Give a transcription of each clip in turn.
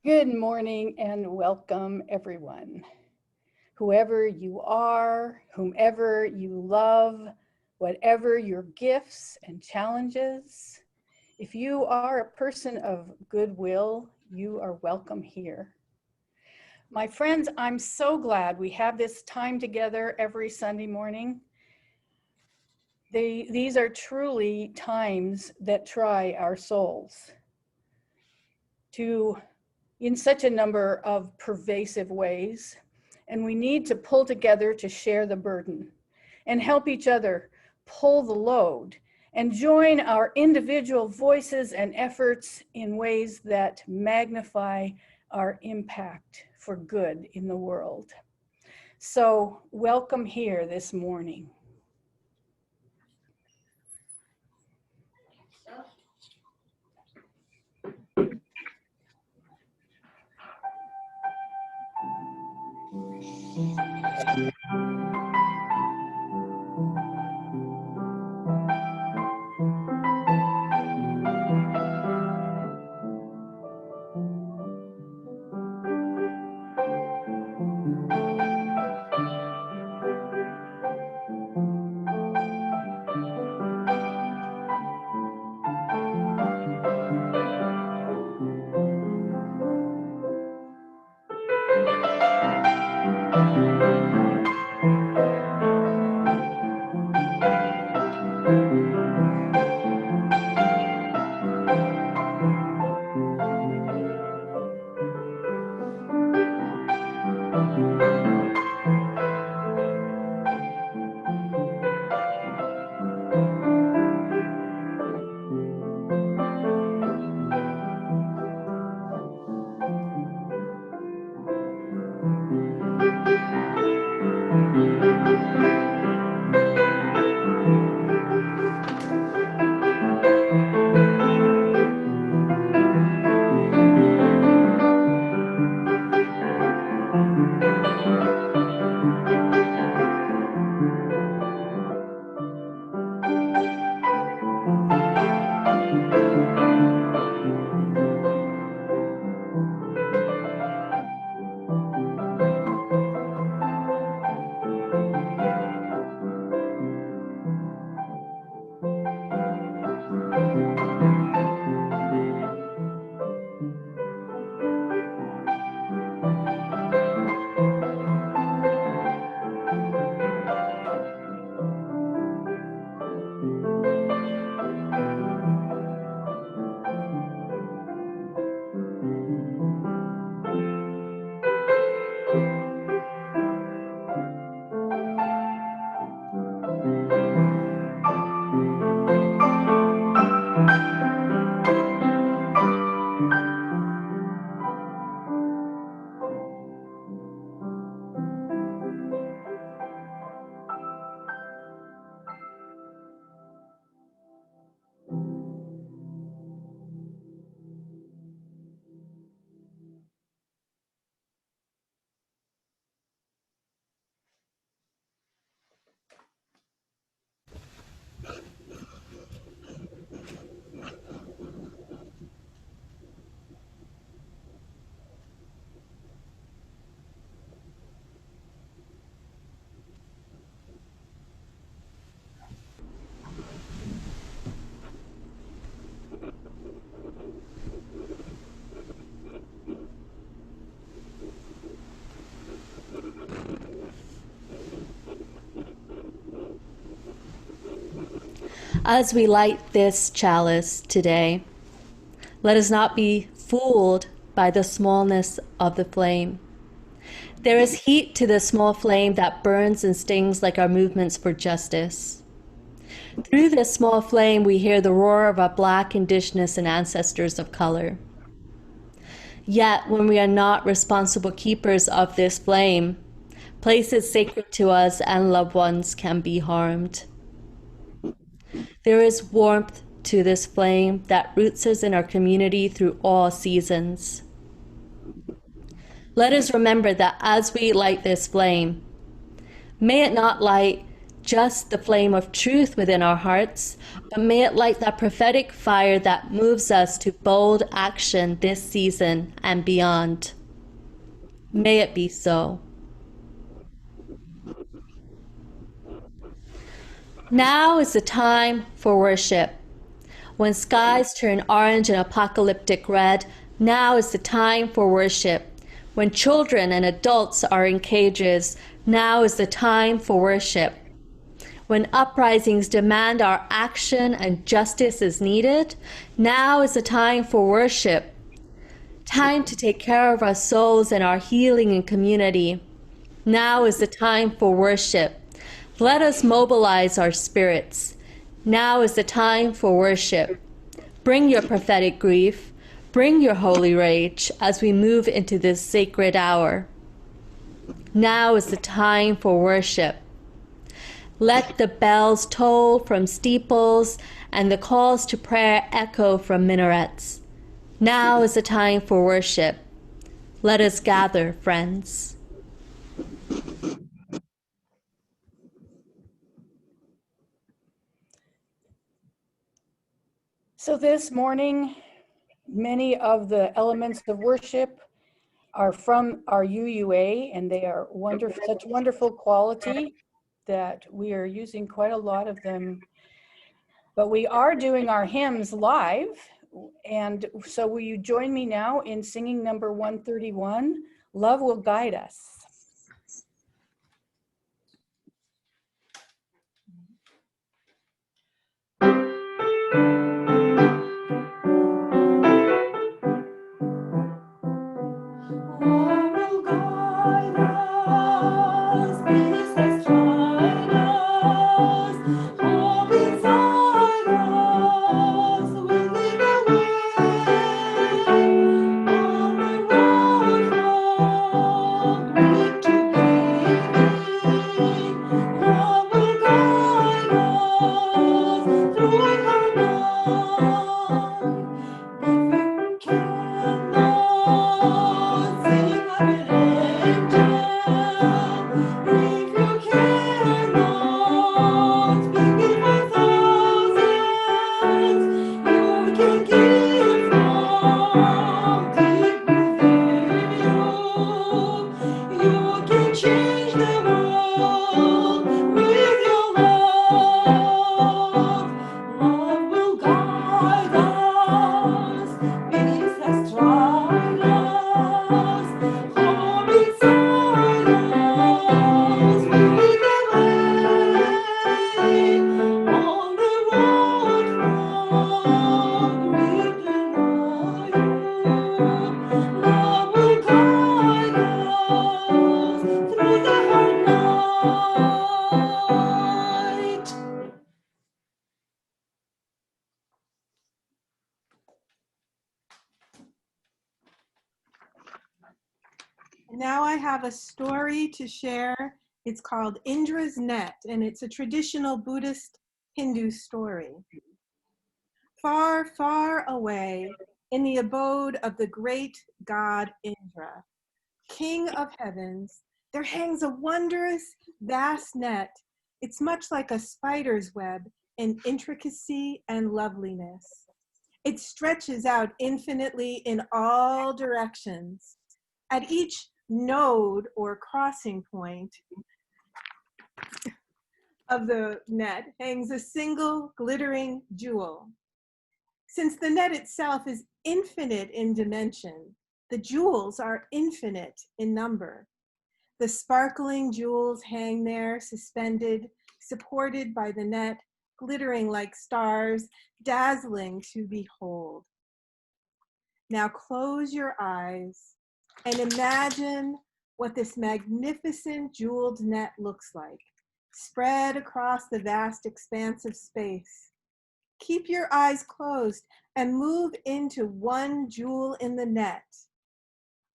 Good morning and welcome, everyone. Whoever you are, whomever you love, whatever your gifts and challenges, if you are a person of goodwill, you are welcome here. My friends, I'm so glad we have this time together every Sunday morning. These are truly times that try our souls in such a number of pervasive ways. And we need to pull together to share the burden and help each other pull the load and join our individual voices and efforts in ways that magnify our impact for good in the world. So welcome here this morning. As we light this chalice today, let us not be fooled by the smallness of the flame. There is heat to the small flame that burns and stings like our movements for justice. Through this small flame, we hear the roar of our Black, Indigenous, and ancestors of color. Yet, when we are not responsible keepers of this flame, places sacred to us and loved ones can be harmed. There is warmth to this flame that roots us in our community through all seasons. Let us remember that as we light this flame, may it not light just the flame of truth within our hearts, but may it light that prophetic fire that moves us to bold action this season and beyond. May it be so. Now is the time for worship. When skies turn orange and apocalyptic red, now is the time for worship. When children and adults are in cages, now is the time for worship. When uprisings demand our action and justice is needed, now is the time for worship. Time to take care of our souls and our healing in community. Now is the time for worship. Let us mobilize our spirits. Now is the time for worship. Bring your prophetic grief. Bring your holy rage as we move into this sacred hour. Now is the time for worship. Let the bells toll from steeples and the calls to prayer echo from minarets. Now is the time for worship. Let us gather, friends. So this morning, many of the elements of worship are from our UUA, and they are wonderful, such wonderful quality that we are using quite a lot of them. But we are doing our hymns live, and so will you join me now in singing number 131, Love Will Guide Us. Now I have a story to share. It's called Indra's Net, and it's a traditional Buddhist Hindu story. Far, far away in the abode of the great god Indra, king of heavens, there hangs a wondrous, vast net. It's much like a spider's web in intricacy and loveliness. It stretches out infinitely in all directions. At each node or crossing point of the net hangs a single glittering jewel. Since the net itself is infinite in dimension, the jewels are infinite in number. The sparkling jewels hang there, suspended, supported by the net, glittering like stars, dazzling to behold. Now close your eyes and imagine what this magnificent jeweled net looks like, spread across the vast expanse of space. Keep your eyes closed and move into one jewel in the net.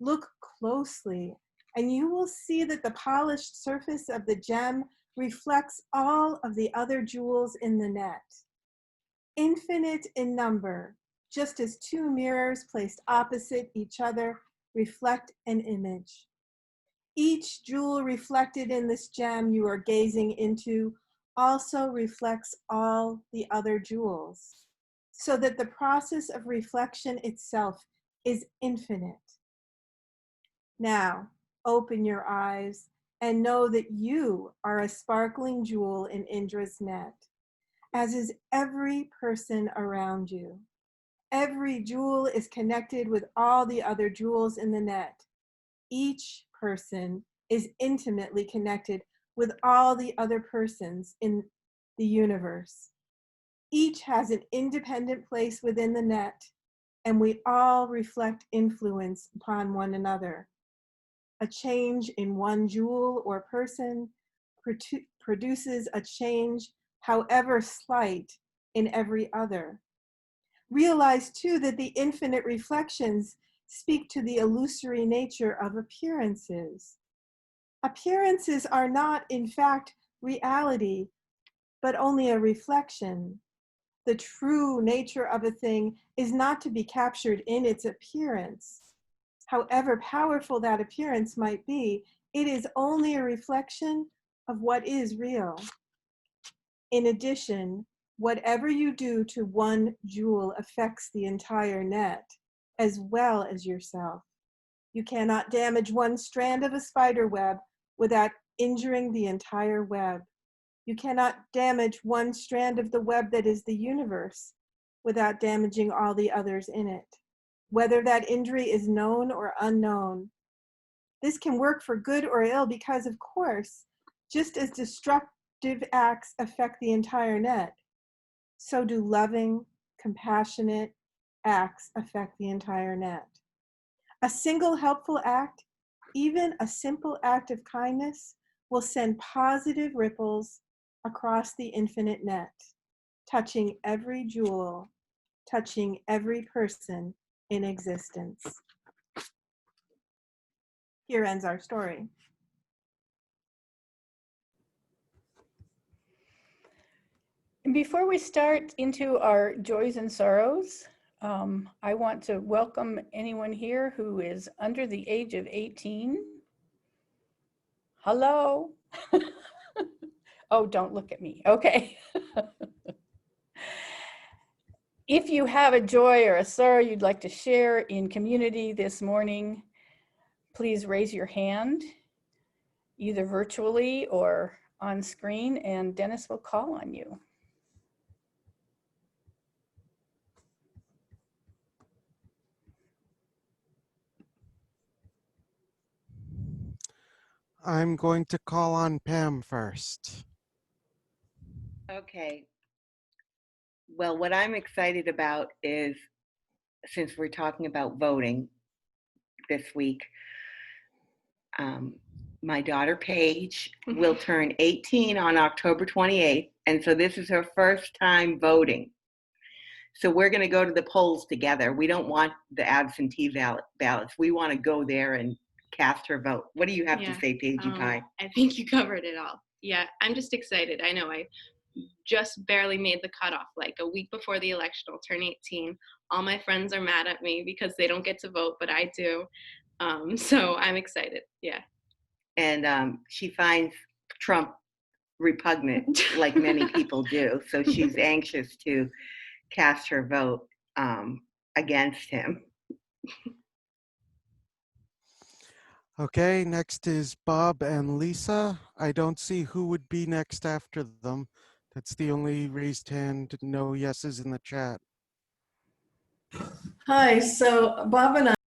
Look closely, and you will see that the polished surface of the gem reflects all of the other jewels in the net. Infinite in number, just as two mirrors placed opposite each other reflect an image. Each jewel reflected in this gem you are gazing into also reflects all the other jewels, so that the process of reflection itself is infinite. Now, open your eyes and know that you are a sparkling jewel in Indra's net, as is every person around you. Every jewel is connected with all the other jewels in the net. Each person is intimately connected with all the other persons in the universe. Each has an independent place within the net, and we all reflect influence upon one another. A change in one jewel or person produces a change, however slight, in every other. Realize too that the infinite reflections speak to the illusory nature of appearances. Appearances are not, in fact, reality, but only a reflection. The true nature of a thing is not to be captured in its appearance. However powerful that appearance might be, it is only a reflection of what is real. In addition, whatever you do to one jewel affects the entire net, as well as yourself. You cannot damage one strand of a spider web without injuring the entire web. You cannot damage one strand of the web that is the universe without damaging all the others in it, whether that injury is known or unknown. This can work for good or ill because, of course, just as destructive acts affect the entire net, so do loving, compassionate acts affect the entire net. A single helpful act, even a simple act of kindness, will send positive ripples across the infinite net, touching every jewel, touching every person in existence. Here ends our story. And before we start into our joys and sorrows, I want to welcome anyone here who is under the age of 18. Hello. Oh, don't look at me. Okay. If you have a joy or a sorrow you'd like to share in community this morning, please raise your hand, either virtually or on screen, and Dennis will call on you. I'm going to call on Pam first. Okay. Well, what I'm excited about is, since we're talking about voting this week, my daughter Paige will turn 18 on October 28th. And so this is her first time voting. So we're going to go to the polls together. We don't want the absentee ballots. We want to go there and cast her vote. What do you have to say, Paigey Pie? I think you covered it all. Yeah, I'm just excited. I know I just barely made the cutoff, like a week before the election. I'll turn 18. All my friends are mad at me because they don't get to vote, but I do. So I'm excited. Yeah. And she finds Trump repugnant, like many people do. So she's anxious to cast her vote against him. Okay, next is Bob and Lisa. I don't see who would be next after them. That's the only raised hand, no yeses in the chat. Hi, so Bob and